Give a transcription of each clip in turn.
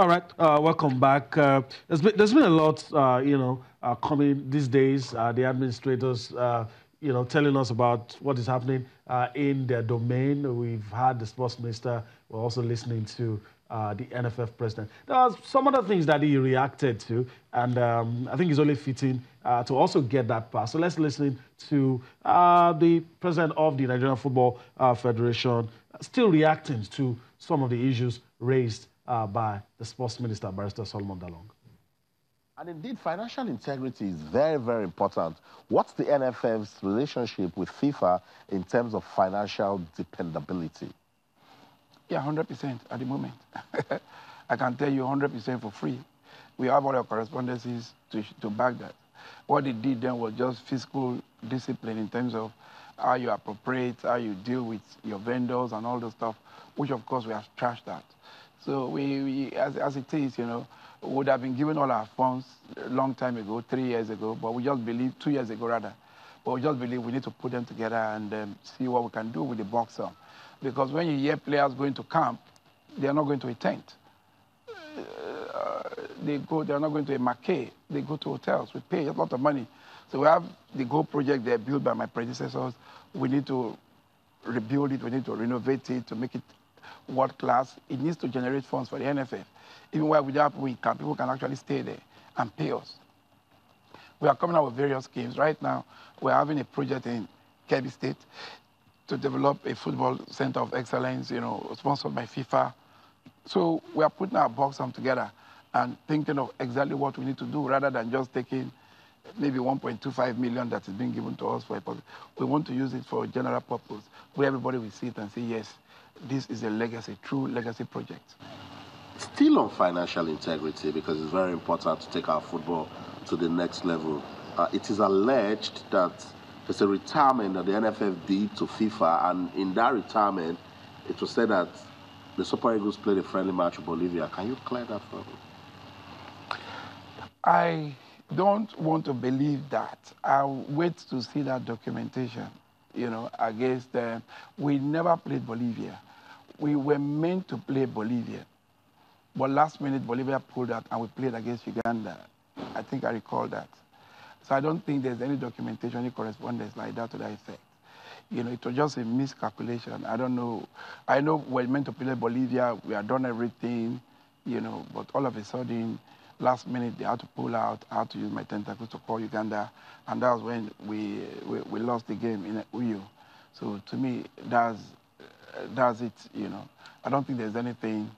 All right, welcome back. There's been a lot, coming these days. The administrators, telling us about what is happening in their domain. We've had the sports minister. We're also listening to the NFF president. There are some other things that he reacted to, and I think it's only fitting to also get that pass. So let's listen to the president of the Nigerian Football Federation still reacting to some of the issues raised by the sports minister, Barrister Solomon Dalong. And indeed, financial integrity is very, very important. What's the NFF's relationship with FIFA in terms of financial dependability? Yeah, 100% at the moment. I can tell you 100% for free. We have all our correspondences to back that. What they did then was just fiscal discipline in terms of how you appropriate, how you deal with your vendors and all the stuff, which of course we have trashed that. So we as it is, would have been given all our funds a long time ago, 3 years ago, but we just believe, 2 years ago rather, but we just believe we need to put them together and see what we can do with the box sum. Because when you hear players going to camp, they are not going to a tent. They are not going to a marquee. They go to hotels. We pay a lot of money. So we have the Go project there built by my predecessors. We need to rebuild it. We need to renovate it to make it world class. It needs to generate funds for the NFF. Even while people can actually stay there and pay us. We are coming out with various schemes. Right now, we're having a project in Kebbi State to develop a football center of excellence, sponsored by FIFA. So we are putting our box sum together and thinking of exactly what we need to do rather than just taking maybe 1.25 million that is being given to us for a purpose. We want to use it for a general purpose where everybody will see it and say, yes, this is a legacy, true legacy project. Still on financial integrity, because it's very important to take our football to the next level. It is alleged that there's a retirement that the NFF did to FIFA, and in that retirement, it was said that the Super Eagles played a friendly match with Bolivia. Can you clear that for me? I don't want to believe that. I'll wait to see that documentation, against we never played Bolivia. We were meant to play Bolivia. But last minute, Bolivia pulled out and we played against Uganda. I think I recall that. So I don't think there's any documentation, any correspondence like that to that effect. It was just a miscalculation. I don't know. I know we're meant to play Bolivia. We had done everything, but all of a sudden, last minute, they had to pull out. I had to use my tentacles to call Uganda. And that was when we lost the game in Uyo. So to me, that's it, I don't think there's anything.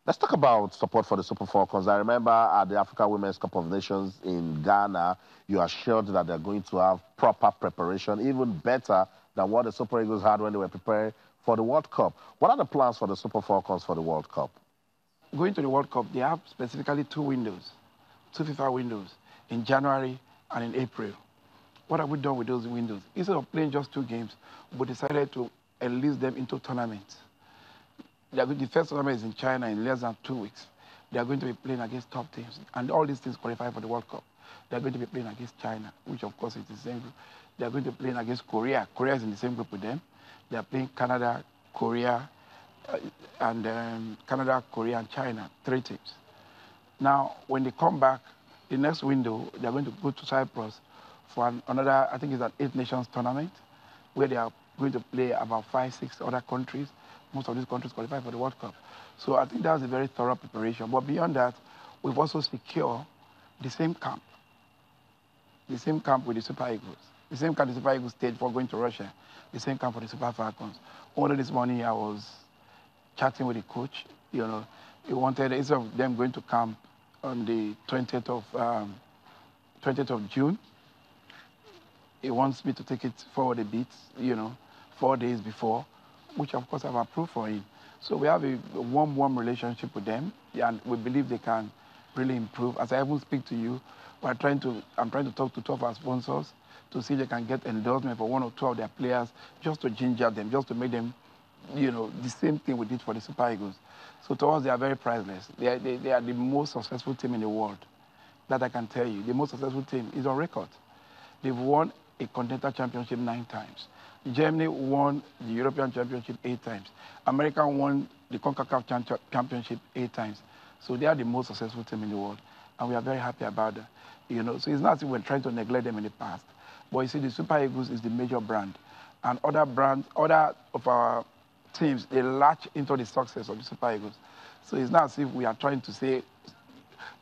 Let's talk about support for the Super Falcons. I remember at the Africa Women's Cup of Nations in Ghana, you assured that they're going to have proper preparation, even better than what the Super Eagles had when they were preparing for the World Cup. What are the plans for the Super Falcons for the World Cup? Going to the World Cup, they have specifically two windows, two FIFA windows, in January and in April. What have we done with those windows? Instead of playing just 2 games, we decided to enlist them into tournaments. The first tournament is in China in less than 2 weeks. They are going to be playing against top teams. And all these teams qualify for the World Cup. They are going to be playing against China, which of course is the same group. They are going to be playing against Korea. Korea is in the same group with them. They are playing Canada, Korea, Canada, Korea, and China, 3 teams. Now, when they come back, the next window, they are going to go to Cyprus for another, I think it's an 8 nations tournament, where they are going to play about 5, 6 other countries. Most of these countries qualify for the World Cup. So I think that was a very thorough preparation. But beyond that, we've also secured the same camp with the Super Eagles. The same camp the Super Eagles stayed for going to Russia. The same camp for the Super Falcons. Only this morning I was chatting with the coach. He wanted, instead of them going to camp on the 20th of June, he wants me to take it forward a bit, 4 days before, which of course I've approved for him. So we have a warm relationship with them, and we believe they can really improve. As I even speak to you, I'm trying to talk to 2 of our sponsors to see if they can get endorsement for 1 or 2 of their players, just to ginger them, just to make them, the same thing we did for the Super Eagles. So to us, they are very priceless. They are the most successful team in the world. That I can tell you. The most successful team is on record. They've won a Continental Championship 9 times. Germany won the European Championship 8 times. America won the CONCACAF Championship 8 times. So they are the most successful team in the world, and we are very happy about that. You know, so it's not as if we're trying to neglect them in the past. But you see, the Super Eagles is the major brand, and other of our teams, they latch into the success of the Super Eagles. So it's not as if we are trying to say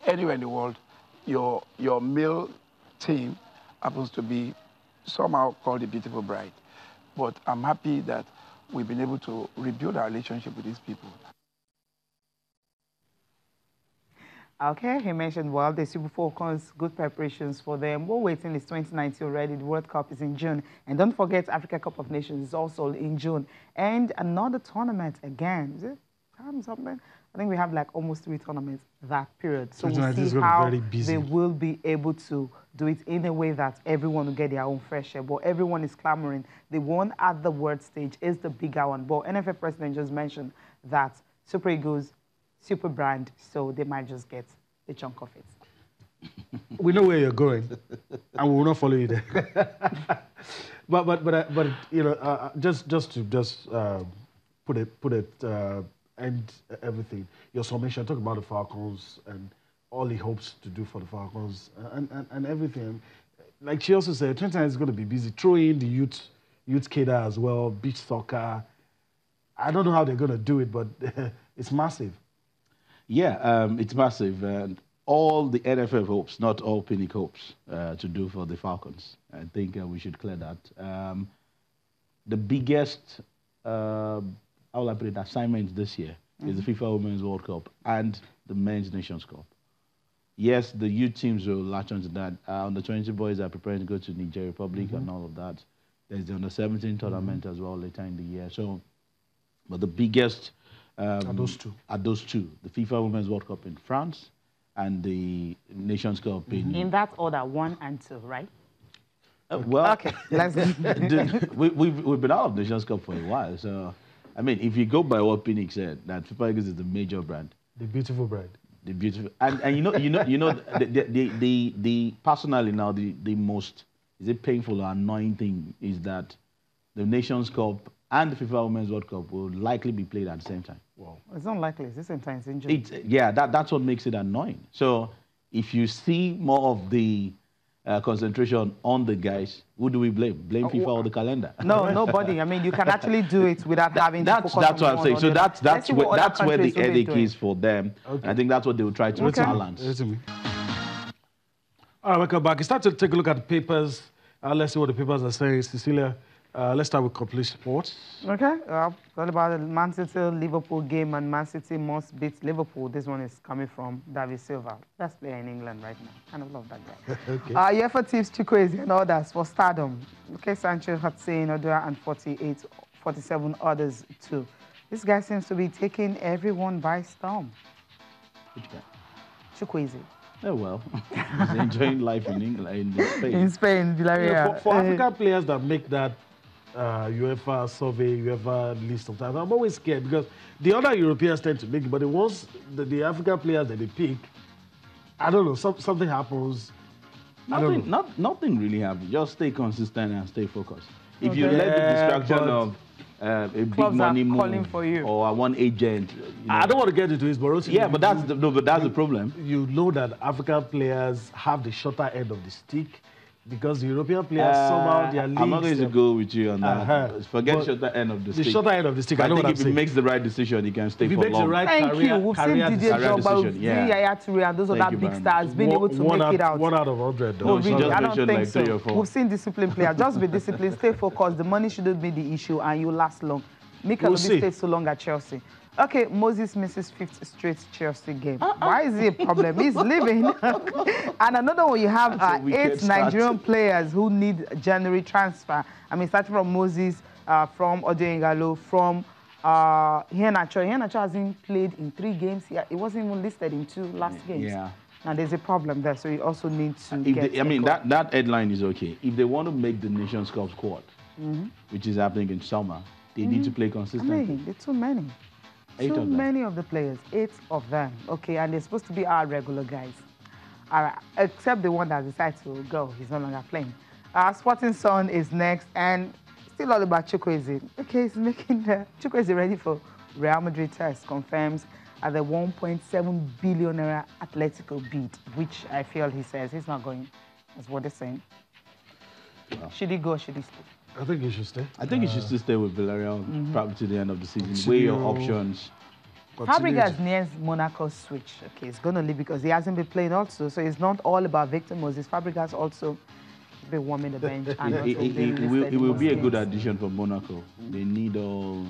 anywhere in the world, your male team happens to be somehow called the beautiful bride. But I'm happy that we've been able to rebuild our relationship with these people. Okay, he mentioned, well, the Super Falcons, good preparations for them. We're waiting, it's 2019 already. The World Cup is in June. And don't forget, Africa Cup of Nations is also in June. And another tournament again. Is it something? I think we have like almost 3 tournaments that period. So we'll see how they will be able to do it in a way that everyone will get their own fair share. But everyone is clamoring. The one at the world stage is the bigger one. But NFF president just mentioned that Super Eagles, super brand, so they might just get a chunk of it. We know where you're going, and we will not follow you there. but you know, just to put it end everything. Your summation, talk about the Falcons and all he hopes to do for the Falcons and everything. Like she also said, 2019 is going to be busy. Throw in the youth cadre as well, beach soccer. I don't know how they're going to do it, but it's massive. Yeah, it's massive. And all the NFF hopes, not all Pinnick hopes, to do for the Falcons. I think we should clear that. The biggest, how will I put it, assignment this year is the FIFA Women's World Cup and the Men's Nations Cup. Yes, the youth teams will latch onto that. Under 20 boys are preparing to go to Niger Republic and all of that. There's the under 17 tournament as well later in the year. So, but the biggest are those two. The FIFA Women's World Cup in France and the Nations Cup in that order, 1 and 2, right? Well, okay, let's we've been out of Nations Cup for a while. So, I mean, if you go by what Pinnick said, that Super Eagles is the major brand, the beautiful brand, the beautiful, and you know, the personally now the most painful or annoying thing is that the Nations Cup and the FIFA Women's World Cup will likely be played at the same time. Wow. It's not likely. It's the same time. It's injury. Yeah, that's what makes it annoying. So if you see more of the concentration on the guys, who do we blame? Blame FIFA or the calendar? No, nobody. I mean, you can actually do it without having to focus on That's what I'm saying. So that's where the headache is for them. Okay. I think that's what they will try to balance. All right, welcome back. It's time to take a look at the papers. Let's see what the papers are saying. Cecilia, let's start with complete sports. Okay. All about the Man City-Liverpool game, and Man City must beat Liverpool. This one is coming from David Silva. Best player in England right now. Kind of love that guy. Okay. UEFA tips Chukwueze and others for stardom. Okay, Sanchez, Hussein, Odua, and 47 others too. This guy seems to be taking everyone by storm. Which guy? Chukwueze. Oh, well, he's enjoying life in England, in Spain. In Spain, Villarreal. For African players that make that UEFA survey, UEFA list of times, I'm always scared because the other Europeans tend to make it, but the ones, the African players that they pick, I don't know, something happens. Nothing really happens. Just stay consistent and stay focused. If you let the distraction of a big money move or one agent, I don't want to get into this, but also but that's the problem. You know that African players have the shorter end of the stick because the European players somehow their leagues. I'm not going to go with you on that. Forget shorter end of the stick. The shorter end of the stick. I think if he makes the right decision, he can stay for long. If he makes the right Thank you. We've seen DJ Drogba, Yaya Toure, and those other big stars being able to make it out. 1 out of 100. No, really, I don't think like so. 3 or 4. We've seen disciplined players. Just be disciplined, stay focused. The money shouldn't be the issue, and you last long. Mikel Obi stayed so long at Chelsea. Okay, Moses misses 5th straight Chelsea game. Why is it a problem? He's leaving. And another one, you have 8 Nigerian players who need January transfer. I mean, starting from Moses, from Odengalo, from Iheanacho. Iheanacho hasn't played in 3 games. He wasn't even listed in 2 last games. Yeah. And there's a problem there, so you also need to that headline is okay. If they want to make the Nations Cup squad, which is happening in summer, they need to play consistently. I mean, there are too many. 8 Too of them. many of the players, 8 of them. Okay, and they're supposed to be our regular guys. Except the one that decides to go. He's no longer playing. Sporting Sun is next, and still all about Chukwueze. Okay, he's making Chukwueze ready for Real Madrid test confirms at the 1.7 billion naira Atletico bid, which I feel he says he's not going. That's what they're saying. Wow. Should he go or should he stay? I think he should stay. I think he should still stay with Villarreal probably to the end of the season. Weigh your options. Fabregas nears Monaco's switch. Okay, he's going to leave because he hasn't been playing also. So it's not all about Victor Moses. Fabregas also been warming the bench. And it will be a good addition for Monaco. They need all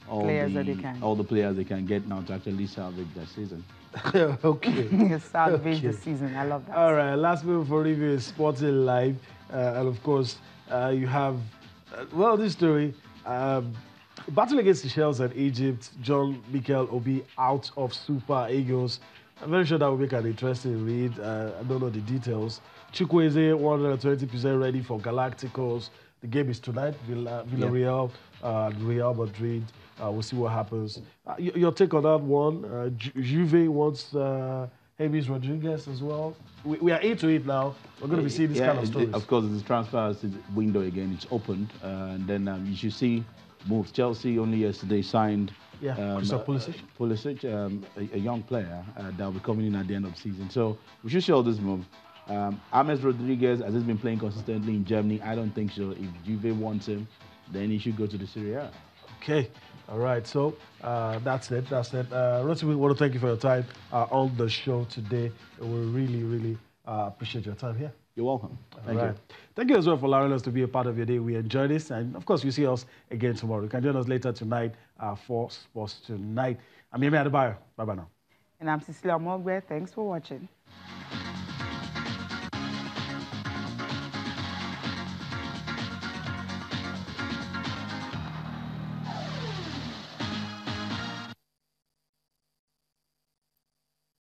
the players they can get now to actually salvage their season. Okay. Salvage the season. I love that. All right. Last move for review is Sporting Live. And of course, you have, this story. Battle against the Shells and Egypt, John Mikel Obi out of Super Eagles. I'm very sure that will make an interesting read. I don't know the details. Chukwueze, 120% ready for Galacticos. The game is tonight, Villarreal, Real Madrid. We'll see what happens. Your take on that one? Juve wants James Rodriguez as well. We are into it now. We're going to be seeing this kind of stories. Of course, the transfer window again. It's opened. And then you should see moves. Chelsea only yesterday signed Pulisic, a young player that will be coming in at the end of the season. So we should show this move. James Rodriguez, has been playing consistently in Germany? I don't think so. If Juve wants him, then he should go to the Serie A. Okay. All right. So that's it. Rossi, we want to thank you for your time on the show today. We really, really appreciate your time here. You're welcome. Thank you. Thank you as well for allowing us to be a part of your day. We enjoy this. And, of course, you see us again tomorrow. You can join us later tonight for Sports Tonight. I'm Yemi Adebayo. Bye-bye now. And I'm Cecilia Mogbe. Thanks for watching.